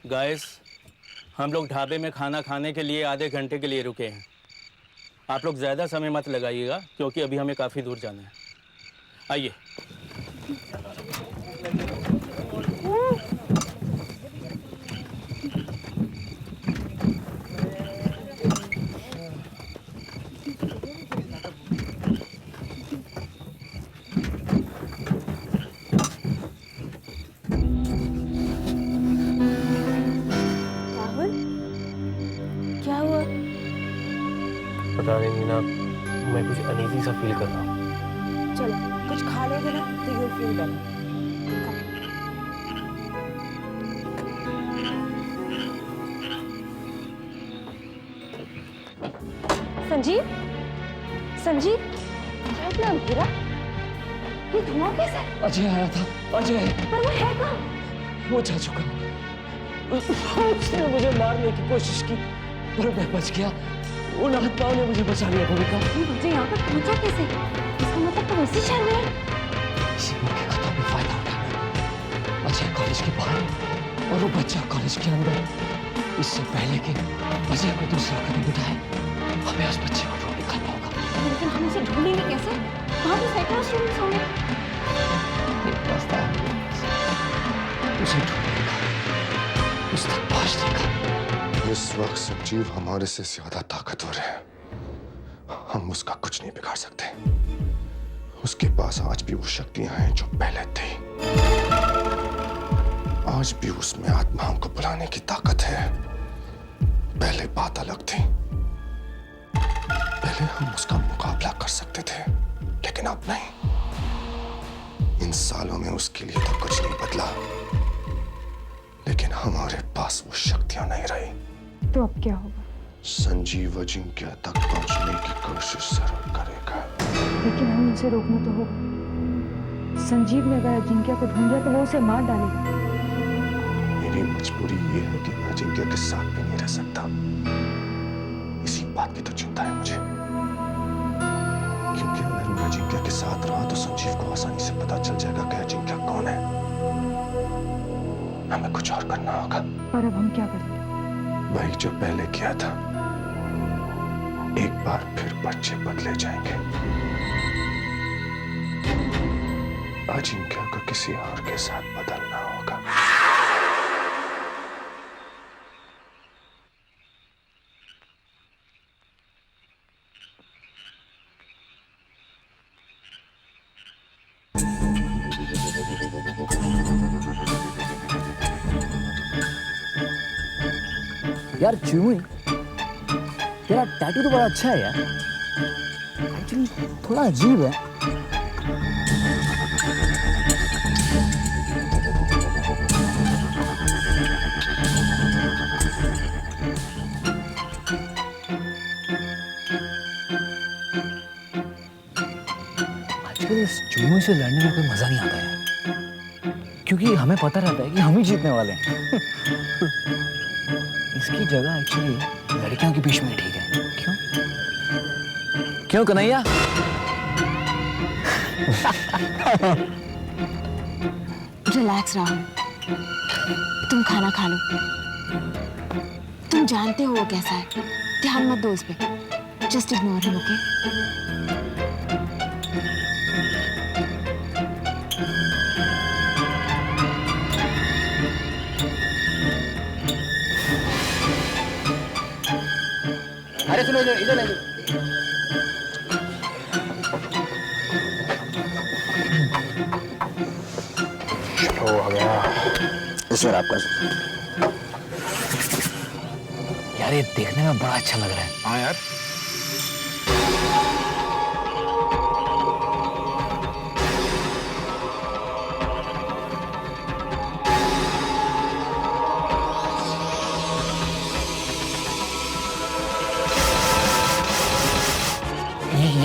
Guys, हम लोग ढाबे में खाना खाने के लिए आधे घंटे के लिए रुके हैं। आप लोग ज़्यादा समय मत लगाइएगा क्योंकि अभी हमें काफ़ी दूर जाना है। आइए। राहुल, क्या हुआ? पता नहीं मीना, मैं कुछ अनईजी सा फील कर रहा हूँ। चलो, कुछ खा लोगे ना तो you feel better. Sanjeev, Sanjeev, क्या इतना अंधेरा? ये धुआं कैसे? अजय आया था, अजय। पर वो है कहाँ? वो जा चुका। उसने मुझे मारने की कोशिश की पर मैं बच गया। उन आत्माओं ने मुझे बचा लिया। भूमिका, मुझे यहाँ तक पहुँचा कैसे? इसका मतलब तुम इसी शहर में हो? इसी मौके का तो हमें फायदा उठाना है। अजय कॉलेज के बाहर और वो बच्चा कॉलेज के अंदर। इससे पहले कि अजय को दूसरा कदम उठाए, हमें उस बच्चे को ढूंढ निकालना होगा। लेकिन हम उसे ढूंढेंगे कैसे? वहाँ तो सैकड़ों स्टूडेंट्स होंगे। एक रास्ता है उसे ढूंढने का, उस तक पहुंचने का। इस वक्त संजीव हमारे से ज्यादा ताकतवर है। हम उसका कुछ नहीं बिगाड़ सकते। उसके पास आज भी वो शक्तियां हैं जो पहले थी। आज भी उसमें आत्माओं को बुलाने की ताकत है। पहले बात अलग थी। पहले हम उसका मुकाबला कर सकते थे, लेकिन अब नहीं। इन सालों में उसके लिए तो कुछ नहीं बदला, लेकिन हमारे पास वो शक्तियां नहीं रही। तो अब क्या होगा? संजीव अजिंक्य तक पहुंचने की कोशिश जरूर करेगा, लेकिन हमें उसे रोकना तो होगा। संजीव ने अगर अजिंक्य को ढूंढ लिया तो वो उसे मार डालेगा। मेरी मजबूरी ये है कि मैं अजिंक्य के साथ भी नहीं रह सकता। इसी बात की तो चिंता है मुझे, क्योंकि अगर मैं अजिंक्य के साथ रहा तो संजीव को आसानी से पता चल जाएगा कि अजिंक्य कौन है। हमें कुछ और करना होगा। और अब हम क्या करेंगे? वही जो पहले किया था। एक बार फिर पर्चे बदले जाएंगे। अजिंक्य को किसी और के साथ बदलना होगा। यार चुमुई, तेरा टैटू तो बड़ा अच्छा है यार। एक्चुअली थोड़ा अजीब है। आजकल इस चुमुई से लड़ने में कोई मजा नहीं आता यार, क्योंकि हमें पता रहता है कि हम ही जीतने वाले हैं। इसकी जगह एक्चुअली लड़कियों के बीच में ठीक है। क्यों क्यों कन्हैया? रिलैक्स राहुल, तुम खाना खा लो। तुम जानते हो वो कैसा है, ध्यान मत दो उस पे। Just ignore him, okay? अरे सुनो, इधर इधर ओ गया। सर आपका। यार ये देखने में बड़ा अच्छा लग रहा है। हाँ यार,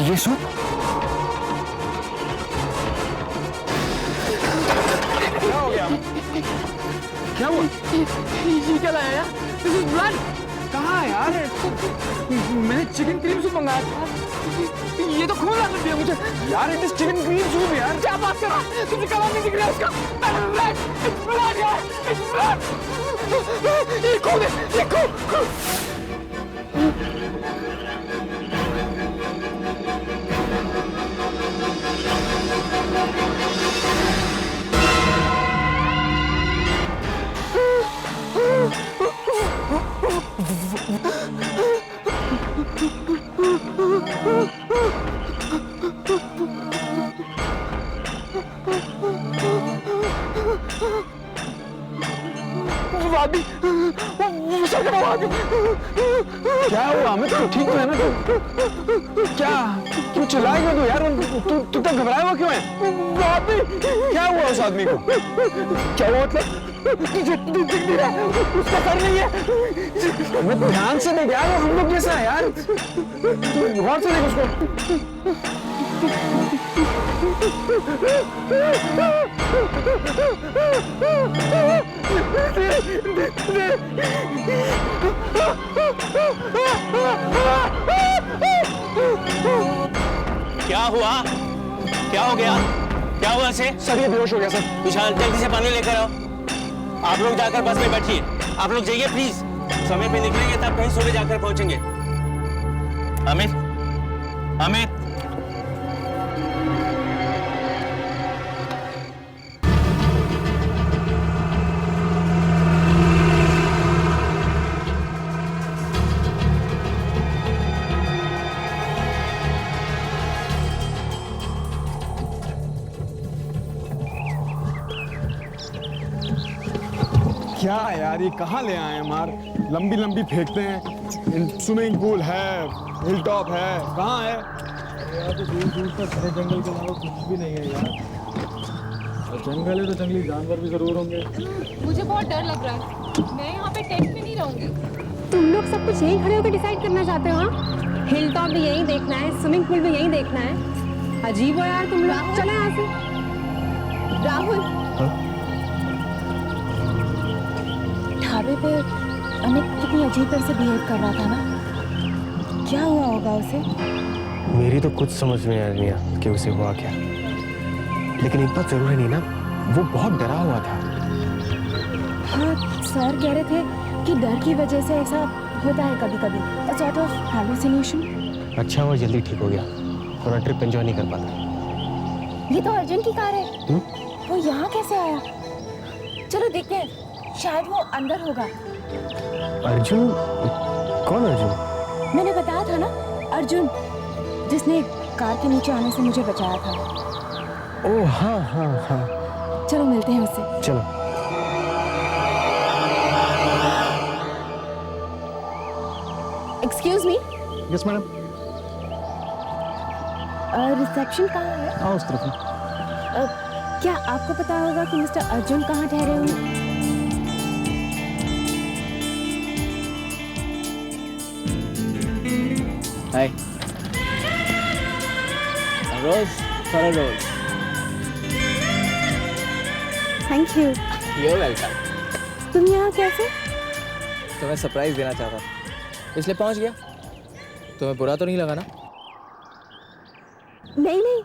ये सुन। क्या हो गया? क्या हुआ? ये क्या लाया यार? This is blood. कहाँ है यार? मैंने चिकन क्रीम सूप मंगाया था। ये तो खून लग रही है मुझे यार। It is chicken green soup यार। क्या बात कर रहा है? तुझे कलर नहीं दिख रहा है उसका? ब्लड यार, इट्स ब्लड। ये खून है, ये खून। क्या हुआ हमें? तो ठीक है ना? क्या क्यों चिल्लाए क्यों तू यार? तू तो घबराया हुआ क्यों है? क्या हुआ उस आदमी को? क्या हुआ मतलब? दिख नहीं रहा, उसका सर नहीं है। मैं ध्यान से देख यार, हम लोग जैसा है यार। तू गौर से देख उसको। क्या हुआ? क्या हो गया? क्या हुआ इसे? सर ये बेहोश हो गया सर। विशाल जल्दी से पानी लेकर आओ। आप लोग जाकर बस में बैठिए। आप लोग जाइए प्लीज। समय पे निकलेंगे तब कहीं सुबह जाकर पहुंचेंगे। अमित, अमित। क्या यार ये कहाँ ले आए हैं मार? लंबी लंबी फेंकते हैं। स्विमिंग पूल है, हिल टॉप है, कहाँ है? यार तो दूर दूर तक घने जंगल के अलावा कुछ भी नहीं है यार। और जंगल है तो जंगली जानवर भी जरूर होंगे। मुझे बहुत डर लग रहा है। मैं यहाँ पे टेंट में नहीं रहूंगी। तुम लोग सब कुछ यहीं खड़े होकर डिसाइड करना चाहते हो? हाँ, हिल टॉप भी यहीं देखना है, स्विमिंग पूल भी यहीं देखना है। अजीब हो यार तुम लोग। चले यहाँ से। राहुल, ढाबे पे अमित कितनी अजीब तरह से बिहेव कर रहा था ना। क्या हुआ होगा उसे? मेरी तो कुछ समझ में आ रही है कि उसे हुआ क्या, लेकिन एक बात जरूर है नीना, वो बहुत डरा हुआ था। हाँ, सर कह रहे थे कि डर की वजह से ऐसा होता है कभी कभी, a sort of hallucination। अच्छा हुआ जल्दी ठीक हो गया, थोड़ा ट्रिप एंजॉय नहीं कर पाता। ये तो अर्जुन की कार है। वो यहाँ कैसे आया? चलो देखते हैं, शायद वो अंदर होगा। अर्जुन? कौन अर्जुन? मैंने बताया था ना, अर्जुन, जिसने कार के नीचे आने से मुझे बचाया था। ओह हाँ हाँ हाँ। चलो मिलते हैं उससे। चलो। Excuse me. Yes madam. Reception कहाँ है? हाँ उस तरफ है। क्या आपको पता होगा कि मिस्टर अर्जुन कहाँ ठहरे हुए हैं? Hi rose for a rose. Thank you. You are welcome. तुम यहाँ कैसे? तुम्हें सरप्राइज देना चाहता था, इसलिए पहुंच गया। तुम्हें बुरा तो नहीं लगा ना? नहीं नहीं,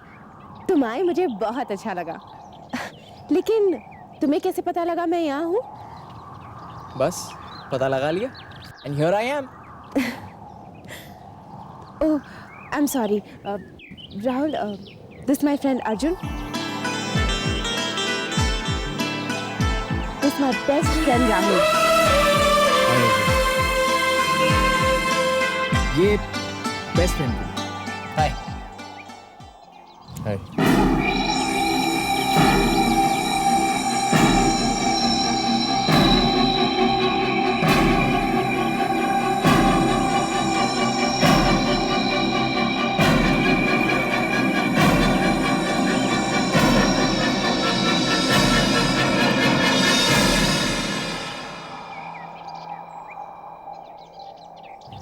तुम आए मुझे बहुत अच्छा लगा। लेकिन तुम्हें कैसे पता लगा मैं यहाँ हूँ? बस पता लगा लिया and here I am. Oh, I am sorry Rahul, this my friend Arjun, this my best friend Rahul. ये बेस्ट फ्रेंड। हाय हाय।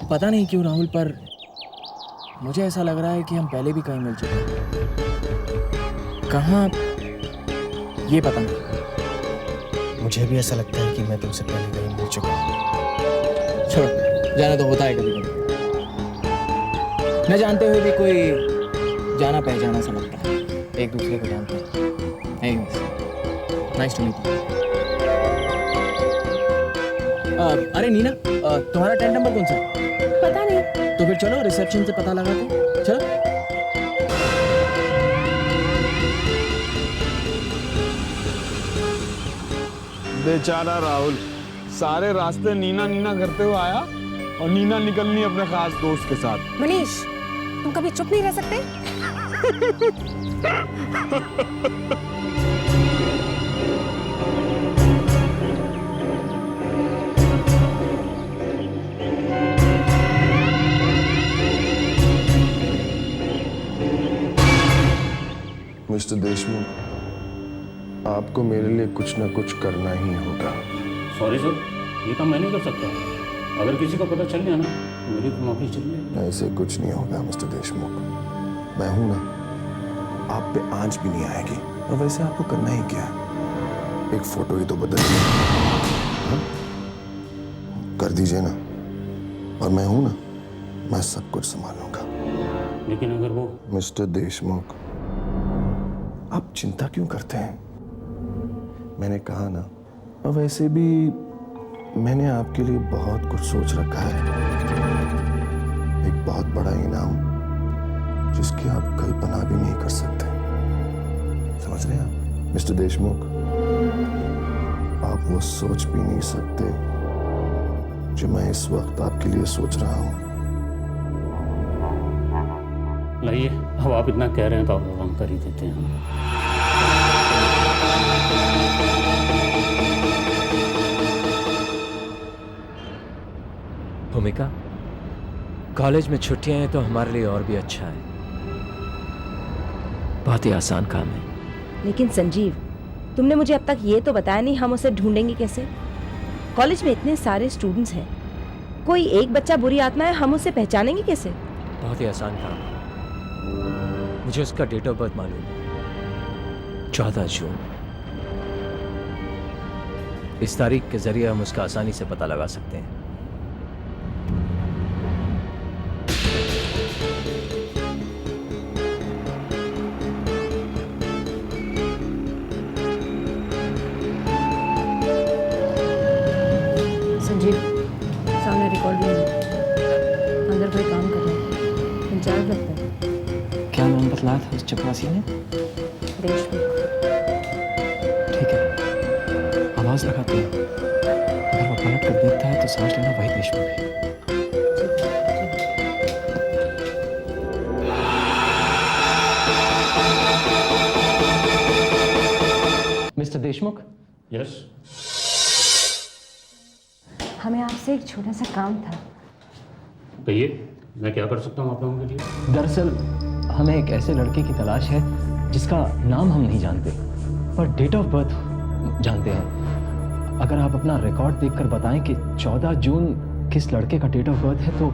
पता नहीं क्यों राहुल, पर मुझे ऐसा लग रहा है कि हम पहले भी कहीं मिल चुके हैं। कहाँ ये पता नहीं। मुझे भी ऐसा लगता है कि मैं तुमसे पहले कहीं मिल चुका हूँ। चलो, जाना तो होता है कभी कभी। न जानते हुए भी कोई जाना पहचाना सा लगता है, एक दूसरे को जानते हैं। Anyways, nice to meet you. अरे नीना, तुम्हारा टेंट नंबर कौन सा है? पता नहीं। तो फिर चलो रिसेप्शन से पता लगाते हैं। चलो। बेचारा राहुल सारे रास्ते नीना नीना करते हुए आया और नीना निकलनी अपने खास दोस्त के साथ। मनीष, तुम कभी चुप नहीं रह सकते? मिस्टर देशमुख, आपको मेरे लिए कुछ ना कुछ करना ही होगा। सॉरी सर, ये काम मैं नहीं कर सकता। अगर किसी को पता चल गया ना तो मेरी तो नौकरी चली जाएगी। ऐसे कुछ नहीं होगा मिस्टर देशमुख, मैं हूं ना, आप पे आंच भी नहीं आएगी। और वैसे आपको करना ही क्या है, एक फोटो ही तो बदलनी है। कर दीजिए ना, और मैं हूं ना, मैं सब कुछ संभालूंगा। लेकिन अगर वो मिस्टर देशमुख, आप चिंता क्यों करते हैं? मैंने कहा ना, और वैसे भी मैंने आपके लिए बहुत कुछ सोच रखा है। एक बहुत बड़ा इनाम जिसकी आप कल्पना भी नहीं कर सकते। समझ रहे हैं आप मिस्टर देशमुख? आप वो सोच भी नहीं सकते जो मैं इस वक्त आपके लिए सोच रहा हूं। लाइए, अब आप इतना कह रहे हैं तो आप हम कर ही देते हैं। भूमिका, कॉलेज में छुट्टियां हैं तो हमारे लिए और भी अच्छा है। बहुत ही आसान काम है। लेकिन संजीव, तुमने मुझे अब तक ये तो बताया नहीं हम उसे ढूंढेंगे कैसे? कॉलेज में इतने सारे स्टूडेंट्स हैं, कोई एक बच्चा बुरी आत्मा है, हम उसे पहचानेंगे कैसे? बहुत ही आसान काम है। मुझे उसका डेट ऑफ बर्थ मालूम है, 14 जून। इस तारीख के जरिए हम उसका आसानी से पता लगा सकते हैं। संजीव, सामने रिकॉर्ड भी है, अंदर कोई काम कर रहा है, इंचार्ज लगता है। क्या नाम बतलाया था उस चपरासी ने? देशमुख। ठीक है, आवाज लगाते हैं। अगर वो पलट कर देखता है तो समझ लेना वही देशमुख है। मिस्टर देशमुख, यस, हमें आपसे एक छोटा सा काम था। कहिए, मैं क्या कर सकता हूँ आप लोगों के लिए? दरअसल हमें एक ऐसे लड़के की तलाश है जिसका नाम हम नहीं जानते पर डेट ऑफ बर्थ जानते हैं। अगर आप अपना रिकॉर्ड देखकर बताएं कि 14 जून किस लड़के का डेट ऑफ बर्थ है तो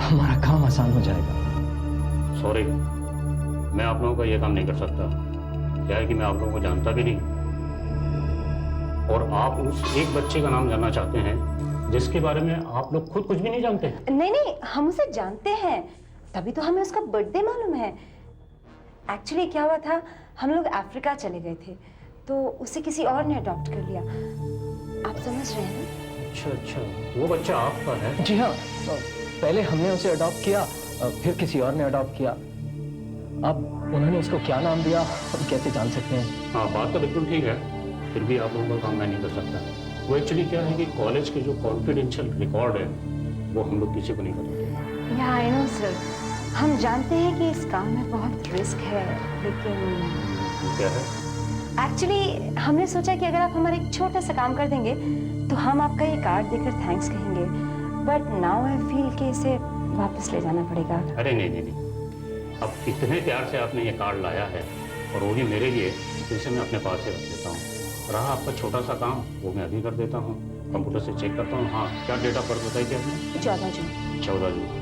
हमारा काम आसान हो जाएगा। सॉरी, मैं आप लोगों का ये काम नहीं कर सकता। क्या है कि मैं आप लोगों को जानता भी नहीं, और आप उस एक बच्चे का नाम जानना चाहते हैं जिसके बारे में आप लोग खुद कुछ भी नहीं जानते। नहीं नहीं, हम उसे जानते हैं, तभी तो हमें उसका बर्थडे मालूम है। एक्चुअली क्या हुआ था, हम लोग अफ्रीका चले गए थे तो उसे किसी और ने अडॉप्ट कर लिया। आप समझ रहे हैं? अच्छा अच्छा, वो बच्चा आपका है? जी हाँ, पहले हमने उसे अडॉप्ट किया, फिर किसी और ने अडॉप्ट किया। अब उन्होंने उसको क्या नाम दिया हम कैसे जान सकते हैं? हाँ, बात तो बिल्कुल ठीक है, फिर भी आप लोगों का काम मैं नहीं कर सकता। वो एक्चुअली क्या है कि कॉलेज के जो कॉन्फिडेंशियल रिकॉर्ड है वो हम लोग किसी को नहीं बताते। या आई नो सर, हम जानते हैं कि इस काम में बहुत रिस्क है, लेकिन क्या है? एक्चुअली हमने सोचा कि अगर आप हमारा एक छोटा सा काम कर देंगे तो हम आपका ये कार्ड देकर थैंक्स कहेंगे, बट नाउ आई फील कि इसे वापस ले जाना पड़ेगा। अरे नहीं नहीं नहीं, अब इतने प्यार से आपने ये कार्ड लाया है और वो भी मेरे लिए, तो इसे मैं अपने पास ही रख देता हूँ। रहा आपका छोटा सा काम, वो मैं अभी कर देता हूँ, कंप्यूटर से चेक करता हूँ। हाँ, क्या डेट ऑफ बर्थ बताई थी आपने? 14 जून। 14 जून।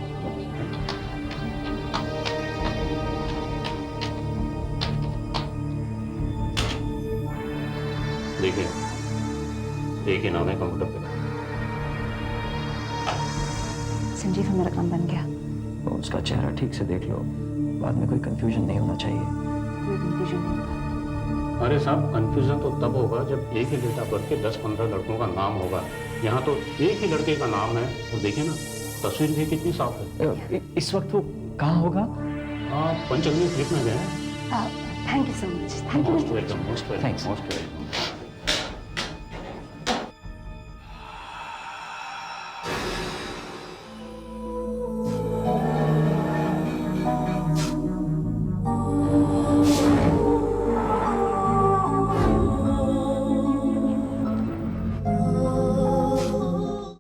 देखिए नाम है कंप्यूटर पे। संजीव, हमारा काम बन गया। और उसका चेहरा ठीक से देख लो, बाद में कोई कंफ्यूजन नहीं होना चाहिए। कोई कंफ्यूजन नहीं होगा। अरे साहब, कंफ्यूजन तो तब होगा जब एक ही डेट ऑफ बर्थ के 10-15 लड़कों का नाम होगा। यहाँ तो एक ही लड़के का नाम है, और देखिए ना तस्वीर भी कितनी साफ है। इस वक्त वो कहाँ होगा? हाँ, पंचगनी ट्रिप में गए हैं। Thank you so much. Thank you. Most welcome, most welcome, Thanks. Most welcome.